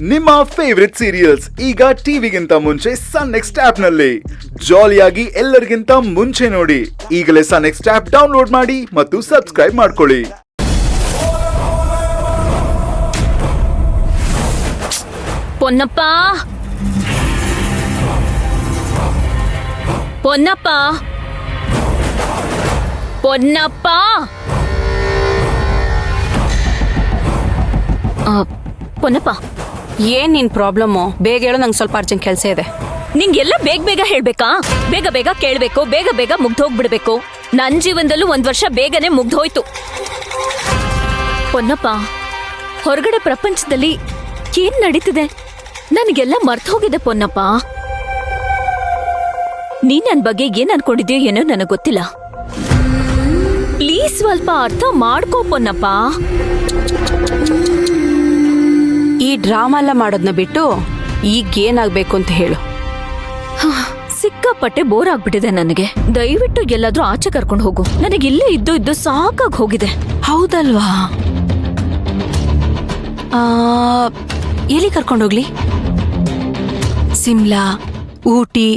ನಿಮ್ಮ favourite serials ಈಗ ಟಿವಿಗಿಂತ ಮುಂಚೆ ಸನ್ ನೆಕ್ಸ್ಟ್ ಆಪ್ ನಲ್ಲಿ ಜಾಲಿಯಾಗಿ ಎಲ್ಲರಿಗಿಂತ ಮುಂಚೆ ನೋಡಿ. ಈಗಲೇ ಸನ್ ನೆಕ್ಸ್ಟ್ ಆಪ್ ಡೌನ್ಲೋಡ್ ಮಾಡಿ ಮತ್ತು ಸಬ್ಸ್ಕ್ರೈಬ್ ಮಾಡ್ಕೊಳ್ಳಿ. ಪೊನ್ನಪ್ಪ ಪೊನ್ನಪ್ಪ ಪೊನ್ನಪ್ಪ ಪೊನ್ನಪ್ಪ, ಏನ್ ನಿನ್ ಪ್ರಾಬ್ಲಮ್ಮು? ಬೇಗ ಹೇಳು, ನಂಗೆ ಸ್ವಲ್ಪ ಅರ್ಜೆಂಟ್ ಕೆಲಸ ಇದೆ. ನಿಂಗೆಲ್ಲ ಬೇಗ ಬೇಗ ಹೇಳ್ಬೇಕಾ? ಬೇಗ ಬೇಗ ಕೇಳ್ಬೇಕು, ಬೇಗ ಬೇಗ ಮುಗ್ದೋಗ್ಬಿಡ್ಬೇಕು. ನನ್ ಜೀವನದಲ್ಲೂ 1 ವರ್ಷ ಬೇಗನೆ ಮುಗ್ದೋಯ್ತು. ಪೊನ್ನಪ್ಪ, ಹೊರಗಡೆ ಪ್ರಪಂಚದಲ್ಲಿ ಏನ್ ನಡೀತಿದೆ ನನಗೆಲ್ಲ ಮರ್ತೋಗಿದೆ ಪೊನ್ನಪ್ಪ. ನೀನ್ ನನ್ ಬಗ್ಗೆ ಏನ್ ಅನ್ಕೊಂಡಿದ್ಯೋ ಏನೋ ನನಗ್ ಗೊತ್ತಿಲ್ಲ. ಪ್ಲೀಸ್ ಸ್ವಲ್ಪ ಅರ್ಥ ಮಾಡ್ಕೋ ಪೊನ್ನಪ್ಪ. ಈ ಡ್ರಾಮಾ ಎಲ್ಲ ಮಾಡೋದ್ನ ಬಿಟ್ಟು ಈಗ ಏನಾಗ್ಬೇಕು ಅಂತ ಹೇಳು. ಸಿಕ್ಕಾಪಟ್ಟೆ ಬೋರ್ ಆಗ್ಬಿಟ್ಟಿದೆ ನನಗೆ. ದಯವಿಟ್ಟು ಎಲ್ಲಾದ್ರೂ ಆಚೆ ಕರ್ಕೊಂಡು ಹೋಗು. ನನಗೆ ಇಲ್ಲೇ ಇದ್ದು ಸಾಕಾಗಿ ಹೋಗಿದೆ. ಹೌದಲ್ವಾ? ಎಲ್ಲಿ ಕರ್ಕೊಂಡೋಗ್ಲಿ? ಸಿಮ್ಲಾ, ಊಟಿ,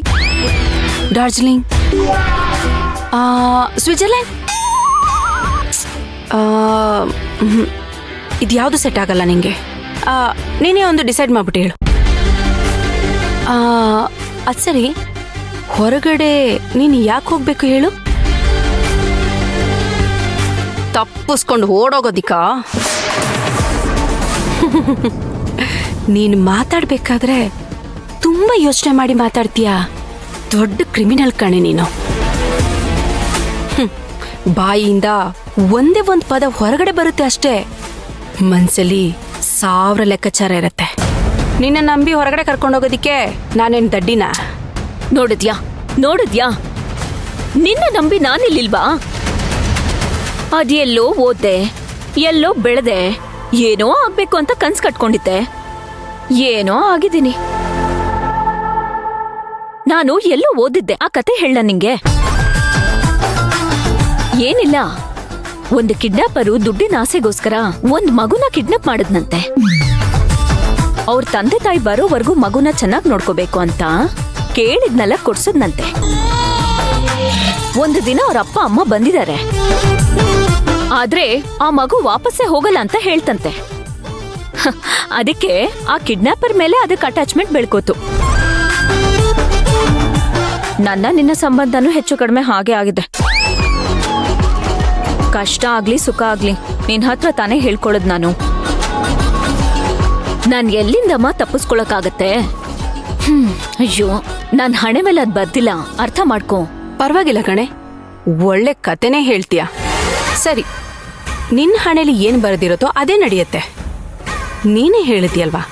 ಡಾರ್ಜಿಲಿಂಗ್, ಸ್ವಿಟ್ಜರ್ಲ್ಯಾಂಡ್? ಇದ್ಯಾವುದು ಸೆಟ್ ಆಗಲ್ಲ ನಿಂಗೆ. ನೀನೇ ಒಂದು ಡಿಸೈಡ್ ಮಾಡ್ಬಿಟ್ಟು ಹೇಳು. ಅದು ಸರಿ, ಹೊರಗಡೆ ನೀನು ಯಾಕೆ ಹೋಗ್ಬೇಕು ಹೇಳು? ತಪ್ಪಿಸ್ಕೊಂಡು ಓಡೋಗೋದಿಕ್ಕ? ನೀನು ಮಾತಾಡ್ಬೇಕಾದ್ರೆ ತುಂಬಾ ಯೋಚನೆ ಮಾಡಿ ಮಾತಾಡ್ತೀಯ. ದೊಡ್ಡ ಕ್ರಿಮಿನಲ್ ಕಣೆ ನೀನು. ಬಾಯಿಯಿಂದ ಒಂದೇ ಒಂದು ಪದ ಹೊರಗಡೆ ಬರುತ್ತೆ ಅಷ್ಟೇ, ಮನ್ಸಲ್ಲಿ 1000 ಲೆಕ್ಕಾಚಾರ ಇರತ್ತೆ. ನಿನ್ನ ನಂಬಿ ಹೊರಗಡೆ ಕರ್ಕೊಂಡೋಗೋದಿಕ್ಕೆ ನಾನೇನ್ ದಡ್ಡಿನ? ನೋಡಿದ್ಯಾ, ನಿನ್ನ ನಂಬಿ ನಾನಿಲ್ಲಿಲ್ವಾ? ಅದೆಲ್ಲೋ ಓದ್ದೆ, ಎಲ್ಲೋ ಬೆಳೆದೆ, ಏನೋ ಆಗ್ಬೇಕು ಅಂತ ಕನ್ಸ್ ಕಟ್ಕೊಂಡಿದ್ದೆ. ಏನೋ ಆಗಿದ್ದೀನಿ. ನಾನು ಎಲ್ಲೋ ಓದಿದ್ದೆ. ಆ ಕತೆ ಹೇಳ ನಿಂಗೆ. ಏನಿಲ್ಲ, ಒಂದು ಕಿಡ್ನಾಪರು ದುಡ್ಡಿನ ಆಸೆಗೋಸ್ಕರ ಒಂದ್ ಮಗುನ ಕಿಡ್ನಾಪ್ ಮಾಡಿದ್ನಂತೆ. ಅವ್ರ ತಂದೆ ತಾಯಿ ಬರೋವರೆಗೂ ಮಗುನ ಚೆನ್ನಾಗಿ ನೋಡ್ಕೋಬೇಕು ಅಂತ ಕೇಳಿದ್ನೆಲ್ಲ ಕೊಡ್ಸದ್ನಂತೆ. ಒಂದು ದಿನ ಅವ್ರ ಅಪ್ಪ ಅಮ್ಮ ಬಂದಿದ್ದಾರೆ. ಆದ್ರೆ ಆ ಮಗು ವಾಪಸ್ಸೇ ಹೋಗಲ್ಲ ಅಂತ ಹೇಳ್ತಂತೆ. ಅದಕ್ಕೆ ಆ ಕಿಡ್ನಾಪರ್ ಮೇಲೆ ಅದಕ್ಕೆ ಅಟ್ಯಾಚ್ಮೆಂಟ್ ಬೆಳ್ಕೋತು. ನನ್ನ ನಿನ್ನ ಸಂಬಂಧನೂ ಹೆಚ್ಚು ಕಡಿಮೆ ಹಾಗೆ ಆಗಿದೆ. ಕಷ್ಟ ಆಗ್ಲಿ ಸುಖ ಆಗ್ಲಿ ನಿನ್ ಹತ್ರ ತಾನೇ ಹೇಳ್ಕೊಳ್ಳೋದ್ ನಾನು ಎಲ್ಲಿಂದಮ್ಮ ತಪ್ಪಿಸ್ಕೊಳಕ್ಕಾಗತ್ತೆ? ಅಯ್ಯೋ, ನನ್ ಹಣೆ ಮೇಲೆ ಅದ್ ಬರ್ದಿಲ್ಲ, ಅರ್ಥ ಮಾಡ್ಕೊ. ಪರವಾಗಿಲ್ಲ ಕಣೆ, ಒಳ್ಳೆ ಕತೆನೇ ಹೇಳ್ತೀಯ. ಸರಿ, ನಿನ್ನ ಹಣೆಲಿ ಏನ್ ಬರೆದಿರುತ್ತೋ ಅದೇ ನಡೆಯುತ್ತೆ. ನೀನೇ ಹೇಳಿದ್ಯಲ್ವಾ?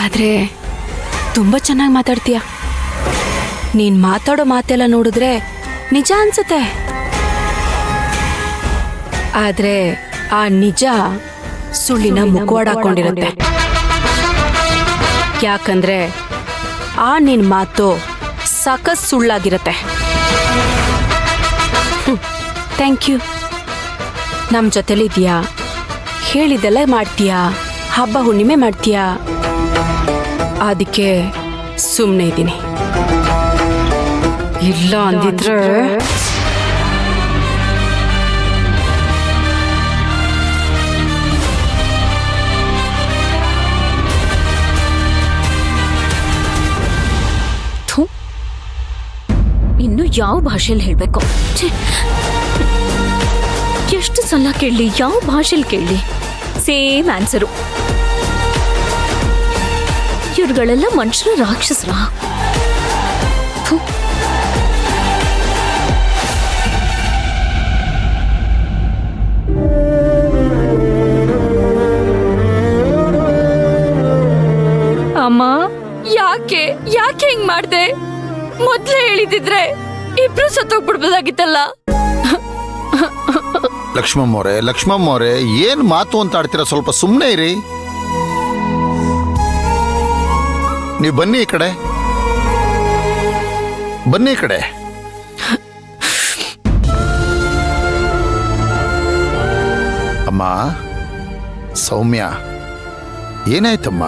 ಆದ್ರೆ ತುಂಬಾ ಚೆನ್ನಾಗಿ ಮಾತಾಡ್ತೀಯ. ನೀನ್ ಮಾತಾಡೋ ಮಾತೆಲ್ಲ ನೋಡಿದ್ರೆ ನಿಜ ಅನ್ಸುತ್ತೆ. ಆದ್ರೆ ಆ ನಿಜ ಸುಳ್ಳಿನ ಮುಖವಾಡ ಹಾಕೊಂಡಿರುತ್ತೆ. ಯಾಕಂದ್ರೆ ಆ ನಿನ್ ಮಾತು ಸಖತ್ ಸುಳ್ಳಾಗಿರುತ್ತೆ. Thank you. ನಮ್ ಜೊತೆಲಿದ್ಯಾ, ಹೇಳಿದೆಲ್ಲ ಮಾಡ್ತೀಯಾ, ಹಬ್ಬ ಹುಣ್ಣಿಮೆ ಮಾಡ್ತೀಯಾ, ಅದಕ್ಕೆ ಸುಮ್ಮನೆ ಇದ್ದೀನಿ. ಇಲ್ಲ ಅಂದಿದ್ರೆ ಇನ್ನು ಯಾವ ಭಾಷೆಯಲ್ಲಿ ಹೇಳ್ಬೇಕು? ಎಷ್ಟು ಸಲ ಕೇಳಲಿ, ಯಾವ ಭಾಷೆಯಲ್ಲಿ ಕೇಳಲಿ, ಸೇಮ್ ಆನ್ಸರು. ಇವ್ರುಗಳೆಲ್ಲ ಮನುಷ್ಯರ ರಾಕ್ಷಸರ. ಅಮ್ಮ, ಯಾಕೆ ಹಿಂಗ್ ಮಾಡ್ದೆ? ಮೊದ್ಲೇ ಹೇಳಿದಿದ್ರೆ ಇಬ್ರು ಸತ್ತೋಗ್ಬಿಡ್ಬೋದಾಗಿತ್ತಲ್ಲ. ಲಕ್ಷ್ಮಮ್ಮವ್ರೆ, ಏನ್ ಮಾತು ಅಂತ ಆಡ್ತೀರಾ? ಸ್ವಲ್ಪ ಸುಮ್ಮನೆ ಇರಿ. ನೀವು ಬನ್ನಿ ಈ ಕಡೆ. ಅಮ್ಮ, ಸೌಮ್ಯ, ಏನಾಯ್ತಮ್ಮ?